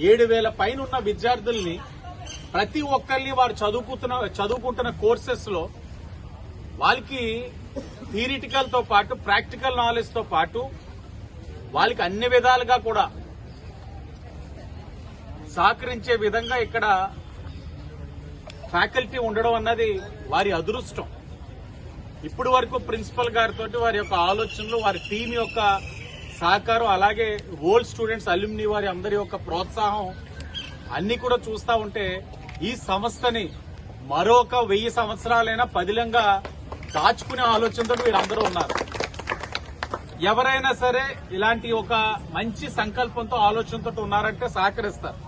7,000 పైన ఉన్న విద్యార్థుల్ని ప్రతి ఒక్కరిని వారు చదువుకుంటున్న కోర్సెస్ లో వాళ్ళకి థియరిటికల్ తో పాటు ప్రాక్టికల్ నాలెడ్జ్ తో పాటు వాళ్ళకి అన్ని విధాలుగా కూడా సహకరించే విధంగా ఇక్కడ ఫ్యాకల్టీ ఉండడం అన్నది వారి అదృష్టం. ఇప్పటి వరకు ప్రిన్సిపల్ గారితో వారి యొక్క ఆలోచనలు, వారి టీం యొక్క సహకారం, అలాగే ఓల్డ్ స్టూడెంట్స్, అల్యూమినీ వారి అందరి యొక్క ప్రోత్సాహం అన్ని కూడా చూస్తా ఉంటే ఈ సంస్థని మరొక 1000 సంవత్సరాలైనా పదిలంగా దాచుకునే ఆలోచనతో వీరందరూ ఉన్నారు. ఎవరైనా సరే ఇలాంటి ఒక మంచి సంకల్పంతో ఆలోచనతో ఉన్నారంటే సహకరిస్తారు.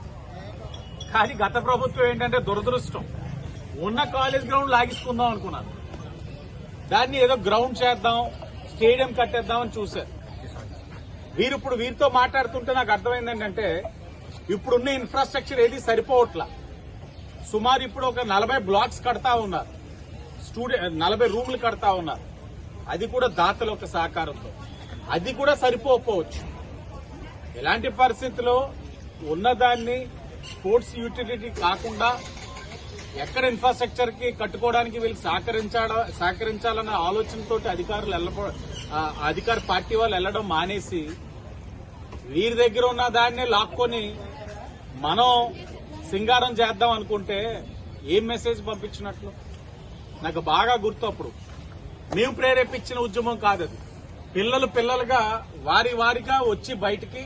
కానీ గత ప్రభుత్వం ఏంటంటే దురదృష్టం, ఉన్న కాలేజ్ గ్రౌండ్ లాగించుకుందాం అనుకున్నారు. దాన్ని ఏదో గ్రౌండ్ చేద్దాం, స్టేడియం కట్టేద్దామని చూశారు. వీరితో మాట్లాడుతుంటే నాకు అర్థమైంది ఏంటంటే ఇప్పుడున్న ఇన్ఫ్రాస్ట్రక్చర్ ఏది సరిపోవట్లా. సుమారు ఇప్పుడు ఒక 40 బ్లాక్స్ కడతా ఉన్నారు, 40 రూమ్లు కడతా ఉన్నారు. అది కూడా దాతల ఒక సహకారంతో, అది కూడా సరిపోవచ్చు. ఇలాంటి పరిస్థితిలో ఉన్నదాన్ని స్పోర్ట్స్ యూటిలిటీ కాకుండా ఎక్కడ ఇన్ఫ్రాస్ట్రక్చర్ కి కట్టుకోవడానికి వీళ్ళకి సహకరించాలన్న ఆలోచనతో అధికార పార్టీ వాళ్ళు వెళ్లడం మానేసి వీరి దగ్గర ఉన్న దాన్ని లాక్కొని మనం సింగారం చేద్దాం అనుకుంటే ఏం మెసేజ్ పంపించినట్లు నాకు బాగా గుర్తు. అప్పుడు మేము ప్రేరేపించిన ఉద్యమం కాదది. పిల్లలుగా వారిగా వచ్చి బయటికి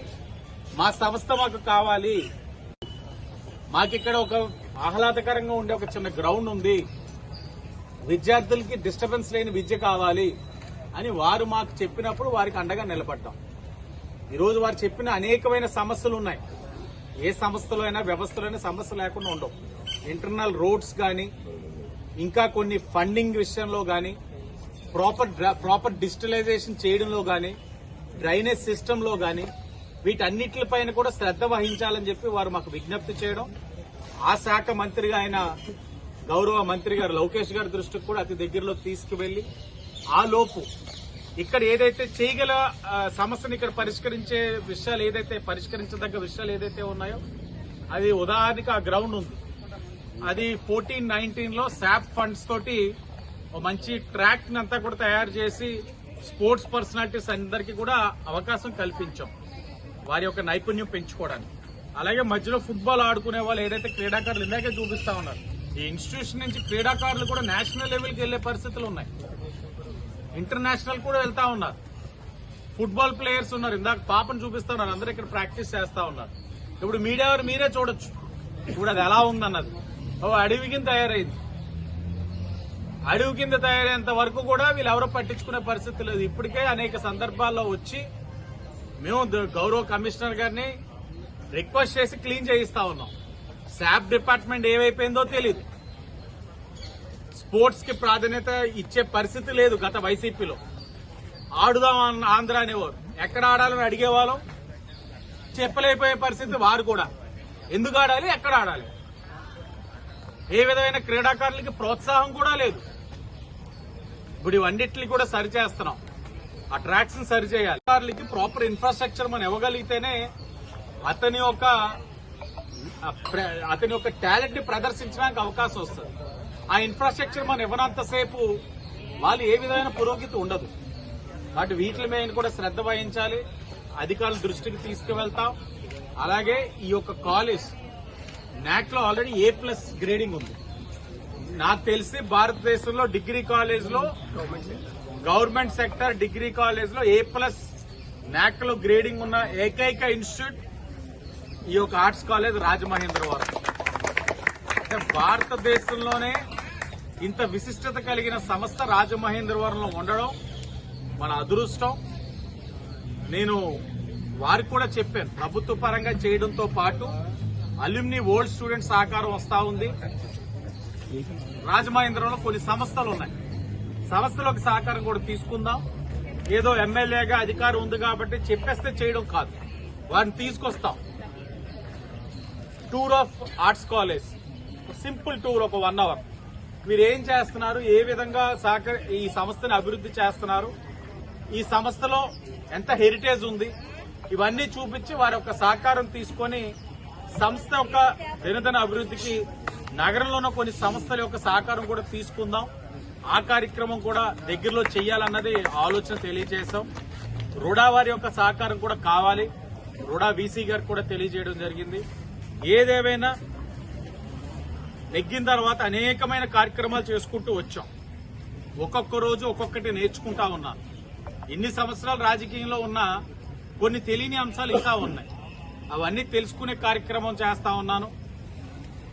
మా సంస్థ మాకు కావాలి, మాకిక్కడ ఒక ఆహ్లాదకరంగా ఉండే ఒక చిన్న గ్రౌండ్ ఉంది, విద్యార్థులకి డిస్టర్బెన్స్ లేని విద్య కావాలి అని వారు మాకు చెప్పినప్పుడు వారికి అండగా నిలబడ్డాం. ఈరోజు వారు చెప్పిన అనేకమైన సమస్యలు ఉన్నాయి. ఏ సంస్థలో అయినా వ్యవస్థలో అయినా సమస్య లేకుండా ఉండవు. ఇంటర్నల్ రోడ్స్ గాని, ఇంకా కొన్ని ఫండింగ్ విషయంలో గాని, ప్రాపర్ డిజిటలైజేషన్ చేయడంలో గాని, డ్రైనేజ్ సిస్టమ్ లో గాని, వీటన్నిటిపైన కూడా శ్రద్ధ వహించాలని చెప్పి వారు మాకు విజ్ఞప్తి చేయడం, ఆ శాఖ మంత్రిగా ఆయన గౌరవ మంత్రి గారు లోకేష్ గారి దృష్టికి కూడా అతి దగ్గరలో తీసుకువెళ్లి ఆ లోపు ఇక్కడ ఏదైతే చేయగల సమస్యను ఇక్కడ పరిష్కరించదగ్గ విషయాలు ఏదైతే ఉన్నాయో అది ఉదాహరణకి ఆ గ్రౌండ్ ఉంది. అది 14-19 లో శాప్ ఫండ్స్ తోటి మంచి ట్రాక్ అంతా కూడా తయారు చేసి స్పోర్ట్స్ పర్సనాలిటీస్ అందరికీ కూడా అవకాశం కల్పించాం వారి యొక్క నైపుణ్యం పెంచుకోవడానికి. అలాగే మధ్యలో ఫుట్బాల్ ఆడుకునే వాళ్ళు ఏదైతే క్రీడాకారులు ఇందాకే చూపిస్తా ఉన్నారు, ఈ ఇన్స్టిట్యూషన్ నుంచి క్రీడాకారులు కూడా నేషనల్ లెవెల్కి వెళ్లే పరిస్థితులు ఉన్నాయి, ఇంటర్నేషనల్ కూడా వెళ్తా ఉన్నారు. ఫుట్బాల్ ప్లేయర్స్ ఉన్నారు, ఇందాక పాపను చూపిస్తా ఉన్నారు, అందరూ ఇక్కడ ప్రాక్టీస్ చేస్తా ఉన్నారు. ఇప్పుడు మీడియా మీరే చూడొచ్చు ఇప్పుడు అది ఎలా ఉందన్నది. అడవి కింద తయారైంది, అడవి కింద తయారయ్యేంత వరకు కూడా వీళ్ళు ఎవరో పట్టించుకునే పరిస్థితి లేదు. ఇప్పటికే అనేక సందర్భాల్లో వచ్చి మేము గౌరవ కమిషనర్ గారిని రిక్వెస్ట్ చేసి క్లీన్ చేయిస్తా ఉన్నాం. శాప్ డిపార్ట్మెంట్ ఏమైపోయిందో తెలియదు, స్పోర్ట్స్ కి ప్రాధాన్యత ఇచ్చే పరిస్థితి లేదు. గత వైసీపీలో ఆడుదాం ఆంధ్ర అనేవారు, ఎక్కడ ఆడాలని అడిగేవాళ్ళం, చెప్పలేకపోయే పరిస్థితి. వారు కూడా ఎందుకు ఆడాలి, ఎక్కడ ఆడాలి, ఏ విధమైన క్రీడాకారులకి ప్రోత్సాహం కూడా లేదు. ఇప్పుడు ఇవన్నిటిని కూడా సరిచేస్తున్నాం, ఆ ట్రాక్స్ ని సరిచేయాలి. క్రీడాకారులకి ప్రాపర్ ఇన్ఫ్రాస్ట్రక్చర్ మనం ఇవ్వగలిగితేనే అతని యొక్క టాలెంట్ ని ప్రదర్శించడానికి అవకాశం వస్తుంది. ఆ ఇన్ఫ్రాస్ట్రక్చర్ మనం ఇవ్వనంతసేపు వాళ్ళు ఏ విధమైన పురోగతి ఉండదు. కాబట్టి వీటి మీద కూడా శ్రద్ధ వహించాలి, అధికారుల దృష్టికి తీసుకువెళ్తాం. అలాగే ఈ యొక్క కాలేజ్ నాక్ లో ఆల్రెడీ A+ గ్రేడింగ్ ఉంది. నాకు తెలిసి భారతదేశంలో డిగ్రీ కాలేజ్ లో, గవర్నమెంట్ సెక్టర్ డిగ్రీ కాలేజ్ లో A+ నాక్ లో గ్రేడింగ్ ఉన్న ఏకైక ఇన్స్టిట్యూట్ ఈ యొక్క ఆర్ట్స్ కాలేజ్ రాజమహేంద్రవరం. అంటే భారతదేశంలోనే ఇంత విశిష్టత కలిగిన సంస్థ రాజమహేంద్రవరంలో ఉండడం మన అదృష్టం. నేను వారికి కూడా చెప్పాను, ప్రభుత్వ పరంగా చేయడంతో పాటు అల్యూమినీ ఓల్డ్ స్టూడెంట్ సహకారం వస్తా ఉంది. రాజమహేంద్రంలో కొన్ని సంస్థలు ఉన్నాయి, సంస్థలకు సహకారం కూడా తీసుకుందాం. ఏదో ఎమ్మెల్యేగా అధికారం ఉంది కాబట్టి చెప్పేస్తే చేయడం కాదు, వారిని తీసుకొస్తాం. Tour of arts college, simple tour, ఒక 1 hour. మీరు ఏం చేస్తున్నారు, ఏ విధంగా ఈ సంస్థని అభివృద్ధి చేస్తున్నారు, ఈ సంస్థలో ఎంత హెరిటేజ్ ఉంది, ఇవన్నీ చూపించి వారి యొక్క సహకారం తీసుకొని సంస్థ యొక్క దినదిన అభివృద్ధికి నగరంలో ఉన్న కొన్ని సంస్థల యొక్క సహకారం కూడా తీసుకుందాం. ఆ కార్యక్రమం కూడా దగ్గరలో చేయాలన్నది ఆలోచన తెలియజేశాం. రుడా వారి యొక్క సహకారం కూడా కావాలి. రుడా వీసీ గారు కూడా తెలియజేయడం జరిగింది. ఏదేమైనా నెగ్గిన తర్వాత అనేకమైన కార్యక్రమాలు చేసుకుంటూ వచ్చాం. ఒక్కొక్క రోజు ఒక్కొక్కటి నేర్చుకుంటా ఉన్నాను. ఇన్ని సంవత్సరాలు రాజకీయంలో ఉన్న కొన్ని తెలియని అంశాలు ఇంకా ఉన్నాయి. అవన్నీ తెలుసుకునే కార్యక్రమం చేస్తా ఉన్నాను.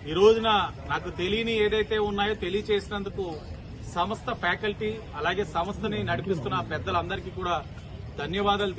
ఈ రోజున నాకు తెలియని ఏదైతే ఉన్నాయో తెలియచేసినందుకు సంస్థ ఫ్యాకల్టీ అలాగే సంస్థని నడిపిస్తున్న పెద్దలందరికీ కూడా ధన్యవాదాలు